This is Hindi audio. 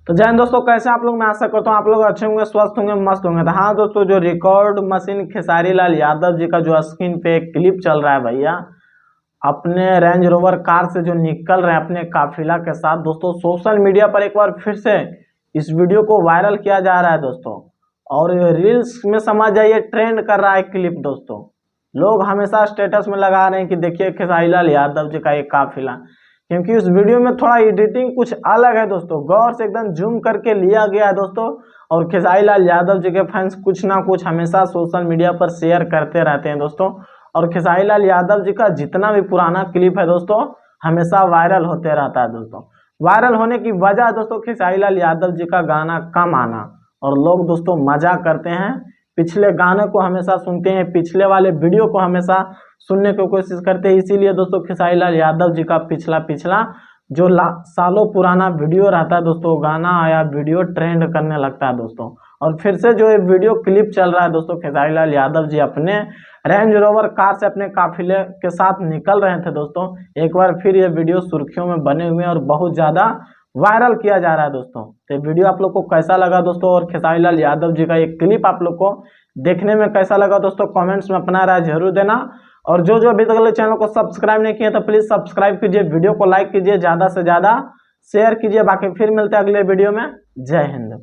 तो जय हिंद दोस्तों, कैसे आप लोग। मैं आशा करता हूँ आप लोग अच्छे होंगे, स्वस्थ होंगे, मस्त होंगे। तो हाँ दोस्तों, जो रिकॉर्ड मशीन खेसारी लाल यादव जी का जो स्क्रीन पे एक क्लिप चल रहा है भैया, अपने रेंज रोवर कार से जो निकल रहे हैं अपने काफिला के साथ दोस्तों, सोशल मीडिया पर एक बार फिर से इस वीडियो को वायरल किया जा रहा है दोस्तों। और रील्स में समझ जाइए ट्रेंड कर रहा है क्लिप दोस्तों। लोग हमेशा स्टेटस में लगा रहे हैं कि देखिए खेसारी लाल यादव जी का एक काफिला, क्योंकि उस वीडियो में थोड़ा एडिटिंग कुछ अलग है दोस्तों, गौर से एकदम जूम करके लिया गया है दोस्तों। और खेसारी लाल यादव जी के फैंस कुछ ना कुछ हमेशा सोशल मीडिया पर शेयर करते रहते हैं दोस्तों। और खेसारी लाल यादव जी का जितना भी पुराना क्लिप है दोस्तों, हमेशा वायरल होते रहता है दोस्तों। वायरल होने की वजह दोस्तों खेसारी लाल यादव जी का गाना कम आना, और लोग दोस्तों मजा करते हैं, पिछले गाने को हमेशा सुनते हैं, पिछले वाले वीडियो को हमेशा सुनने की कोशिश करते हैं। इसीलिए दोस्तों खेसारी लाल यादव जी का पिछला जो सालों पुराना वीडियो रहता है दोस्तों, गाना या वीडियो ट्रेंड करने लगता है दोस्तों। और फिर से जो ये वीडियो क्लिप चल रहा है दोस्तों, खेसारी लाल यादव जी अपने रेंज रोवर कार से अपने काफिले के साथ निकल रहे थे दोस्तों। एक बार फिर ये वीडियो सुर्खियों में बने हुए हैं और बहुत ज्यादा वायरल किया जा रहा है दोस्तों। तो वीडियो आप लोग को कैसा लगा दोस्तों, और खेसारी लाल यादव जी का एक क्लिप आप लोग को देखने में कैसा लगा दोस्तों, कमेंट्स में अपना राय जरूर देना। और जो जो अभी तक चैनल को सब्सक्राइब नहीं किया तो प्लीज सब्सक्राइब कीजिए, वीडियो को लाइक कीजिए, ज्यादा से ज्यादा शेयर कीजिए। बाकी फिर मिलते हैं अगले वीडियो में। जय हिंद।